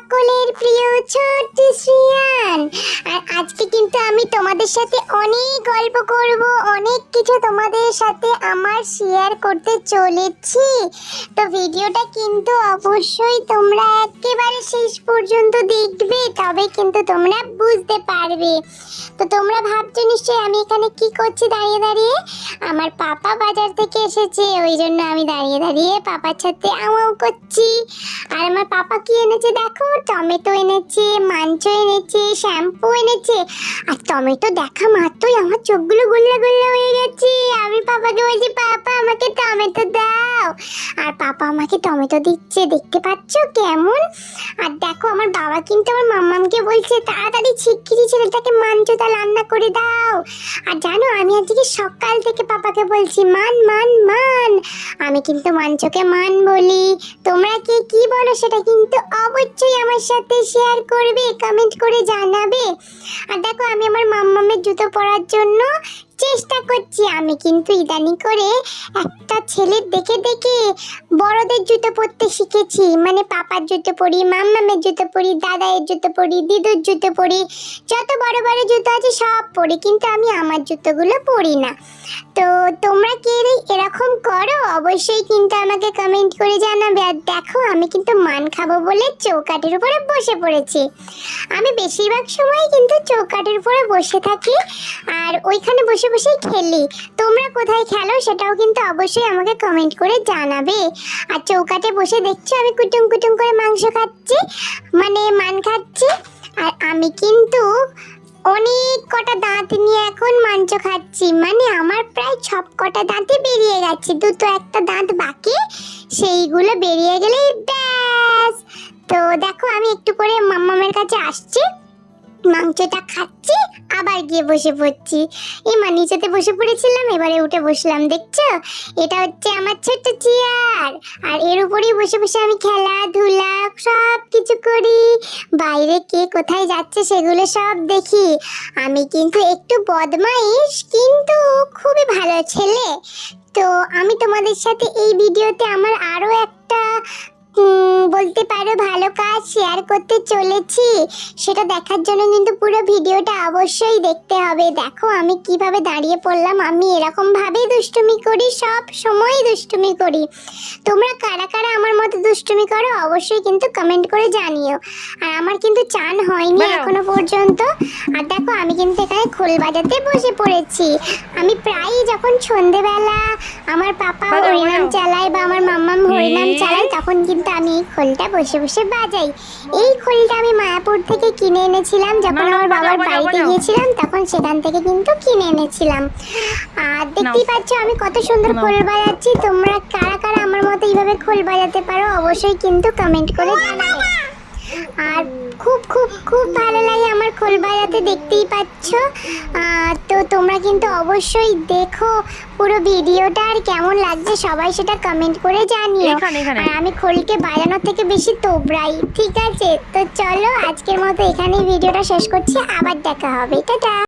সকলের প্রিয় ছোট্ট শ্রিয়ান। আর আজকে কিন্তু আমি তোমাদের সাথে অনেক গল্প করব, অনেক কিছু তোমাদের সাথে আমার শেয়ার করতে চলেছি। তো ভিডিওটা কিন্তু অবশ্যই তোমরা একেবারে শেষ পর্যন্ত দেখবে, তবে কিন্তু তোমরা বুঝতে পারবে। তো তোমরা ভাবছো নিশ্চয়ই আমি এখানে কি করছি দাঁড়িয়ে দাঁড়িয়ে। আমার পাপা বাজার থেকে এসেছে, ওই জন্য আমি দাঁড়িয়ে দাঁড়িয়ে পাপার সাথে আমাও করছি। আর আমার পাপা কি এনেছে দেখো, টমেটো এনেছে, মাংস এনেছে, শ্যাম্পু এনেছে। আর টমেটো দেখা মাত্রই আমার চোখগুলো গুল্লা গুল্লা হয়ে গেছে। আমি পাপাকে বলছি, পাপা আমাকে টমেটো দাও। আর পাপা আমাকে টমেটো দিচ্ছে, দেখতে পাচ্ছ কেমন। আর দেখো আমার বাবা কিন্তু আমার মাম্মামকে বলছে, তাড়াতাড়ি শিগগিরই ছেলেটাকে মাংসটা রান্না করে দাও। আর জানো আমি আজকে সকাল থেকে পাপাকে বলছি মান মান মান। আমি কিন্তু মাংসকে মান বলি, তোমরা কে কি বলো সেটা কিন্তু অবশ্যই আমার সাথে শেয়ার করবে, কমেন্ট করে জানাবে। আর দেখো আমি আমার মাম্মামের জুতো পরার জন্য চেষ্টা করছি। আমি কিন্তু ইদানিং করে একটা ছেলের দেখে দেখে বড়দের জুতো পরতে শিখেছি। মানে পাপার জুতো পরি, মাম্মামের জুতো পরি, দাদায়ের জুতো পরি, দিদুর জুতো পরি, যত বড় বড় জুতো আছে সব পরি, কিন্তু আমি আমার জুতোগুলো পরি না। তো তোমরা কে এরকম করো অবশ্যই কিন্তু আমাকে কমেন্ট করে জানাবে। আর দেখো আমি কিন্তু মান খাবো বলে চৌকাঠের উপরে বসে পড়েছি। আমি বেশিরভাগ সময় কিন্তু চৌকাঠের উপরে বসে থাকি আর ওইখানে বসে বসেই খেলি। তোমরা কোথায় খেলো সেটাও কিন্তু অবশ্যই আমাকে কমেন্ট করে জানাবে। আর চৌকাঠে বসে দেখছো আমি কুটুম কুটুম করে মাংস খাচ্ছি, মানে মান খাচ্ছি। আর আমি কিন্তু অনেক কটা দাঁত নিয়ে এখন মাংস খাচ্ছি, মানে আমার প্রায় সব কটা দাঁতই বেরিয়ে গেছে, দুটো একটা দাঁত বাকি, সেইগুলো বেরিয়ে গেলেই ব্যাস। তো দেখো আমি একটু করে মাম্মামের কাছে আসছি, মাংসটা খাচ্ছি, আবার গিয়ে বসে পড়ছি। এই নিচেতে বসে পড়েছিলাম, এবারে উঠে বসলাম। দেখছো এটা হচ্ছে আমার ছোট্ট চেয়ার, আর এর উপরেই বসে বসে আমি খেলাধুলা সব কিছু করি। বাইরে কে কোথায় যাচ্ছে সেগুলো সব দেখি। আমি কিন্তু একটু বদমাইশ, কিন্তু খুবই ভালো ছেলে। তো আমি তোমাদের সাথে এই ভিডিওতে আমার আরো একটা বলতে পারো ভালো কাজ শেয়ার করতে চলেছি। সেটা দেখার জন্য কিন্তু পুরো ভিডিওটা অবশ্যই দেখতে হবে। দেখো আমি কিভাবে দাঁড়িয়ে পড়লাম। আমি এরকম ভাবেই দুষ্টুমি করি, সব সময় দুষ্টুমি করি। তোমরা কারা কারা আমার মতো দুষ্টুমি করো অবশ্যই কিন্তু কমেন্ট করে জানিও। আর আমার কিন্তু চান হয়নি এখনো পর্যন্ত। আর দেখো আমি কিন্তু এখানে খোল বাজাতে বসে পড়েছি। আমি প্রায়ই যখন সন্ধেবেলা আমার পাপা হরিনাম চালায় বা আমার মাম্মাম হরিনাম চালায়, তখন কিন্তু আমি এই খোলটা বসে বসে বাজাই। এই খোলটা আমি মায়াপুর থেকে কিনে এনেছিলাম, যখন আমার বাবার বাড়িতে গিয়েছিলাম তখন সেখান থেকে কিন্তু কিনে এনেছিলাম। আর দেখতেই পাচ্ছ আমি কত সুন্দর খোল বাজাচ্ছি। তোমরা কারা কারা আমার মতো এইভাবে খোল বাজাতে পারো অবশ্যই কিন্তু কমেন্ট করে জানাবে। আর খুব খুব খুব ভালো লাগে আমার খোল বাজাতে, দেখতেই পাচ্ছ। তো তোমরা কিন্তু অবশ্যই দেখো পুরো ভিডিওটা, আর কেমন লাগছে সবাই সেটা কমেন্ট করে জানিও। আর আমি খোলকে বাজানোর থেকে বেশি তোবড়াই, ঠিক আছে? তো চলো আজকের মতো এখানেই ভিডিওটা শেষ করছি, আবার দেখা হবে, টাটা।